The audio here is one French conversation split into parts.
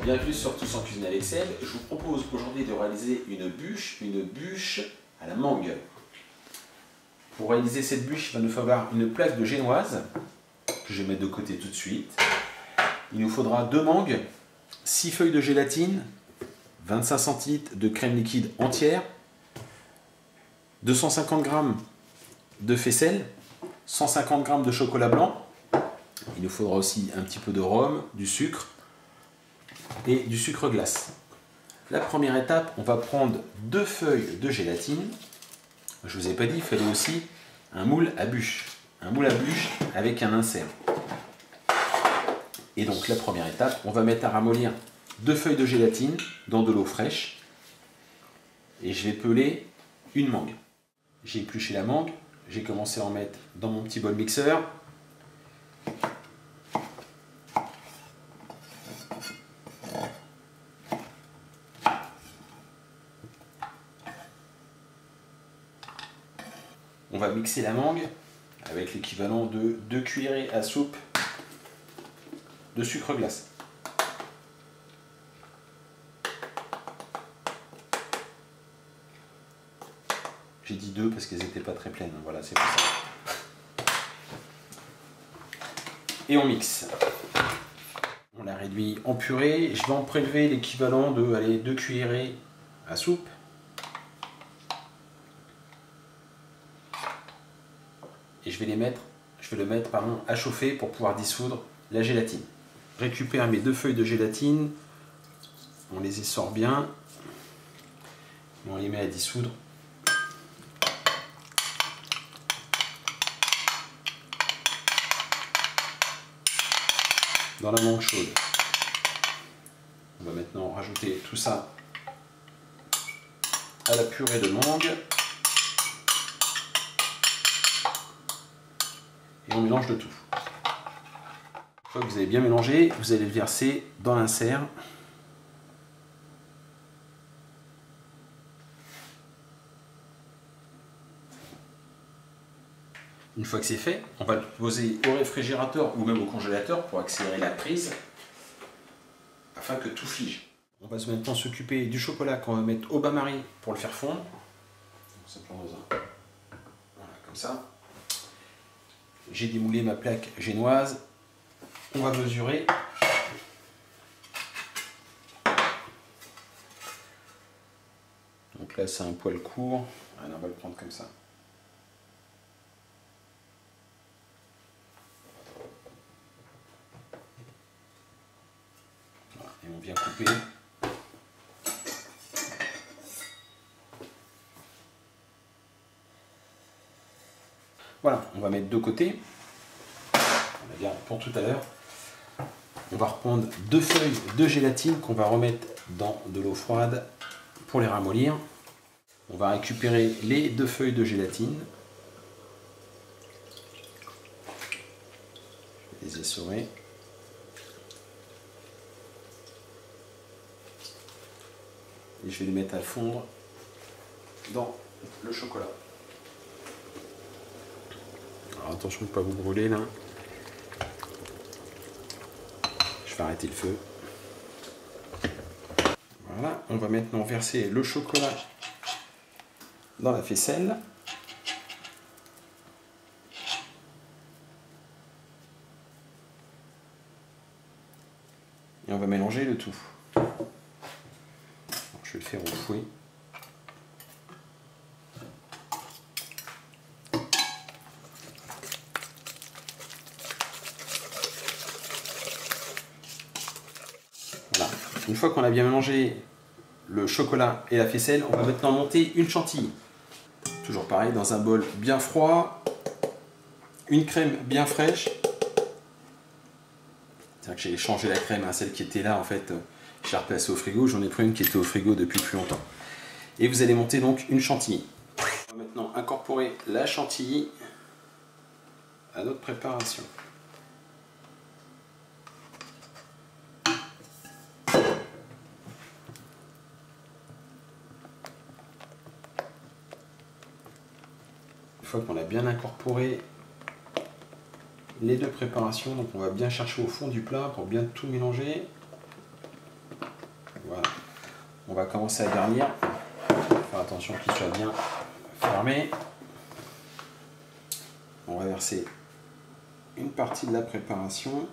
bienvenue sur Tous en cuisine avec Seb. Je vous propose aujourd'hui de réaliser une bûche à la mangue. Pour réaliser cette bûche, il va nous falloir une plâtre de génoise, que je vais mettre de côté tout de suite. Il nous faudra 2 mangues, 6 feuilles de gélatine, 25 centilitres de crème liquide entière, 250 g de faisselle, 150 g de chocolat blanc. Il nous faudra aussi un petit peu de rhum, du sucre et du sucre glace. La première étape, on va prendre 2 feuilles de gélatine. Je ne vous ai pas dit, il fallait aussi un moule à bûche. Un moule à bûche avec un insert. Et donc la première étape, on va mettre à ramollir 2 feuilles de gélatine dans de l'eau fraîche. Et je vais peler une mangue. J'ai épluché la mangue, j'ai commencé à en mettre dans mon petit bol mixeur. On va mixer la mangue avec l'équivalent de 2 cuillerées à soupe de sucre glace. J'ai dit 2 parce qu'elles n'étaient pas très pleines. Voilà, c'est pour ça. Et on mixe. On la réduit en purée. Je vais en prélever l'équivalent de 2 cuillerées à soupe. Et je vais le mettre à chauffer pour pouvoir dissoudre la gélatine. Je récupère mes 2 feuilles de gélatine, on les essore bien, et on les met à dissoudre. Dans la mangue chaude. On va maintenant rajouter tout ça à la purée de mangue. Et on mélange le tout. Une fois que vous avez bien mélangé, vous allez le verser dans l'insert. Une fois que c'est fait, on va le poser au réfrigérateur ou même au congélateur pour accélérer la prise afin que tout fige. On va maintenant s'occuper du chocolat qu'on va mettre au bain-marie pour le faire fondre. Voilà, comme ça. J'ai démoulé ma plaque génoise. On va mesurer. Donc là, c'est un poil court. Alors, on va le prendre comme ça. Voilà, et on vient couper. Voilà, on va mettre de côté. On a bien pour tout à l'heure. On va reprendre 2 feuilles de gélatine qu'on va remettre dans de l'eau froide pour les ramollir. On va récupérer les 2 feuilles de gélatine. Je vais les essorer. Et je vais les mettre à fondre dans le chocolat. Alors attention de ne pas vous brûler là. Je vais arrêter le feu. Voilà, on va maintenant verser le chocolat dans la faisselle. Et on va mélanger le tout. Alors, je vais le faire au fouet. Voilà. Une fois qu'on a bien mélangé le chocolat et la faisselle, on va maintenant monter une chantilly. Toujours pareil, dans un bol bien froid, une crème bien fraîche. C'est-à-dire que j'ai changé la crème, hein, celle qui était là en fait, je l'ai replacée au frigo, j'en ai pris une qui était au frigo depuis plus longtemps. Et vous allez monter donc une chantilly. On va maintenant incorporer la chantilly à notre préparation. Une fois qu'on a bien incorporé les 2 préparations, donc on va bien chercher au fond du plat pour bien tout mélanger. On va commencer à garnir. Faire attention qu'il soit bien fermé. On va verser une partie de la préparation.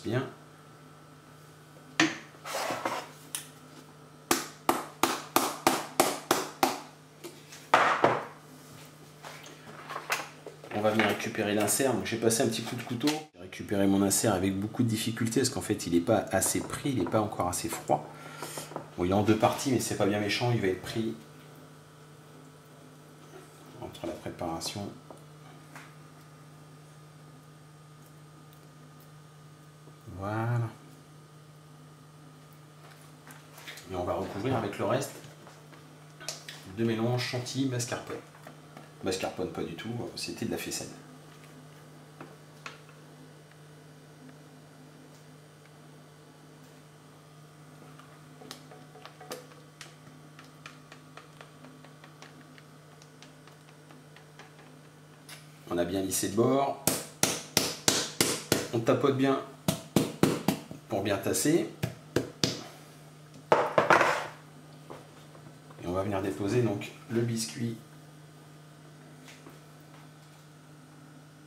Bien. On va venir récupérer l'insert. Donc j'ai passé un petit coup de couteau. J'ai récupéré mon insert avec beaucoup de difficulté parce qu'en fait il n'est pas assez pris, il n'est pas encore assez froid. Bon, il est en deux parties mais c'est pas bien méchant, il va être pris entre la préparation. Voilà. Et on va recouvrir avec le reste de mélange chantilly mascarpone. Mascarpone pas du tout, c'était de la faisselle. On a bien lissé le bord. On tapote bien pour bien tasser. Et on va venir déposer donc le biscuit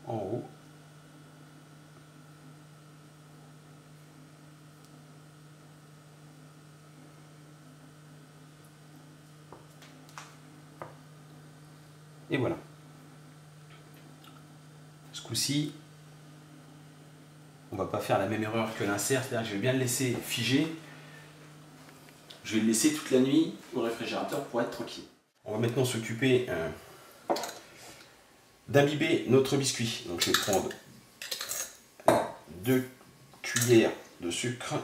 en haut. Et voilà. Ce coup-ci, on va pas faire la même erreur que l'insert, c'est-à-dire que je vais bien le laisser figer. Je vais le laisser toute la nuit au réfrigérateur pour être tranquille. On va maintenant s'occuper d'imbiber notre biscuit. Donc je vais prendre 2 cuillères de sucre,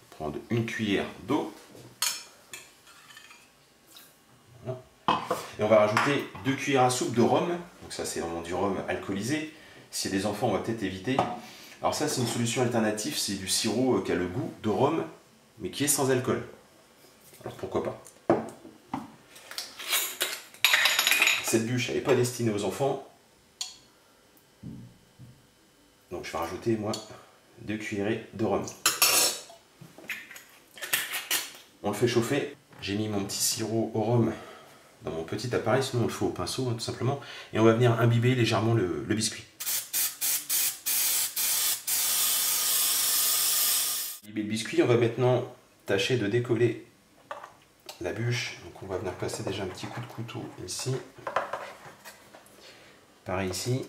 prendre une cuillère d'eau. Voilà. Et on va rajouter 2 cuillères à soupe de rhum. Donc ça c'est vraiment du rhum alcoolisé. S'il y a des enfants, on va peut-être éviter. Alors ça c'est une solution alternative, c'est du sirop qui a le goût de rhum, mais qui est sans alcool. Alors pourquoi pas. Cette bûche elle n'est pas destinée aux enfants. Donc je vais rajouter moi 2 cuillerées de rhum. On le fait chauffer. J'ai mis mon petit sirop au rhum dans mon petit appareil, sinon on le fait au pinceau hein, tout simplement. Et on va venir imbiber légèrement le biscuit. Imbiber le biscuit, on va maintenant tâcher de décoller la bûche. Donc on va venir passer déjà un petit coup de couteau ici. Pareil ici.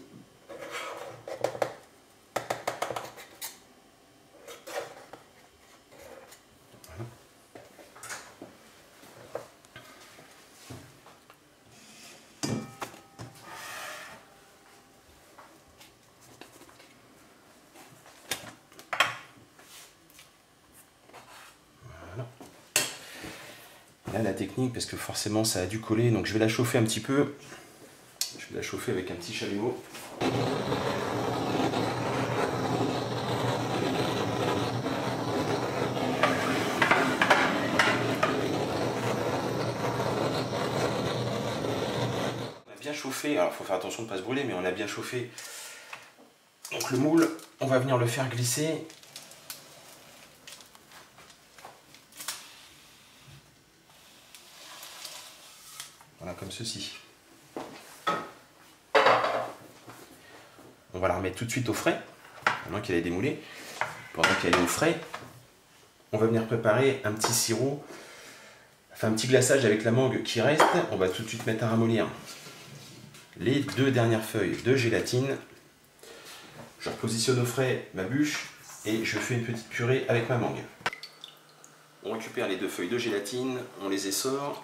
Voilà. Voilà. Là la technique, parce que forcément ça a dû coller, donc je vais la chauffer un petit peu. Je vais la chauffer avec un petit chalumeau. On a bien chauffé, alors il faut faire attention de ne pas se brûler, mais on a bien chauffé. Donc le moule, on va venir le faire glisser. Voilà, comme ceci. On va la remettre tout de suite au frais, pendant qu'elle est démoulée. Pendant qu'elle est au frais, on va venir préparer un petit sirop, enfin un petit glaçage avec la mangue qui reste. On va tout de suite mettre à ramollir les 2 dernières feuilles de gélatine. Je repositionne au frais ma bûche et je fais une petite purée avec ma mangue. On récupère les 2 feuilles de gélatine, on les essore.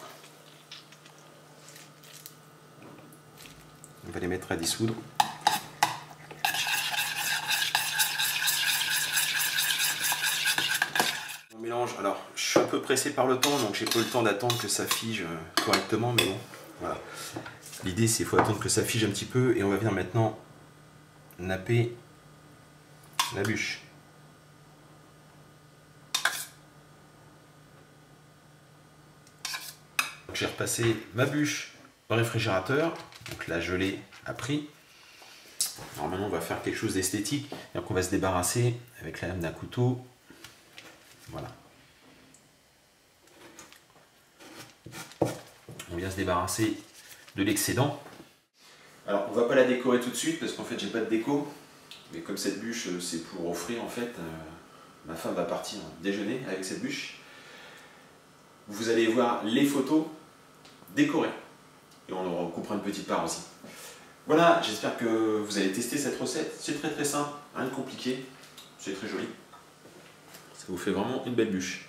On va les mettre à dissoudre. On mélange. Alors, je suis un peu pressé par le temps, donc j'ai pas eu le temps d'attendre que ça fige correctement, mais bon, voilà. L'idée c'est qu'il faut attendre que ça fige un petit peu et on va venir maintenant napper la bûche. J'ai repassé ma bûche au réfrigérateur, donc la gelée a pris. Alors maintenant on va faire quelque chose d'esthétique, donc on va se débarrasser avec la lame d'un couteau. Voilà. On vient se débarrasser de l'excédent. Alors on va pas la décorer tout de suite parce qu'en fait j'ai pas de déco, mais comme cette bûche c'est pour offrir en fait, ma femme va partir déjeuner avec cette bûche. Vous allez voir les photos décorées et on en coupera une petite part aussi. Voilà, j'espère que vous allez tester cette recette. C'est très très simple, rien de compliqué, c'est très joli. Ça vous fait vraiment une belle bûche.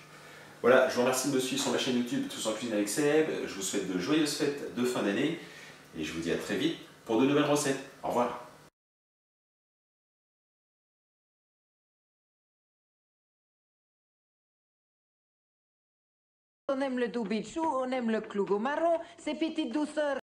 Voilà, je vous remercie de me suivre sur ma chaîne YouTube Tous en cuisine avec Seb. Je vous souhaite de joyeuses fêtes de fin d'année et je vous dis à très vite pour de nouvelles recettes. Au revoir. On aime le doubichou, on aime le clougot marron, ces petites douceurs.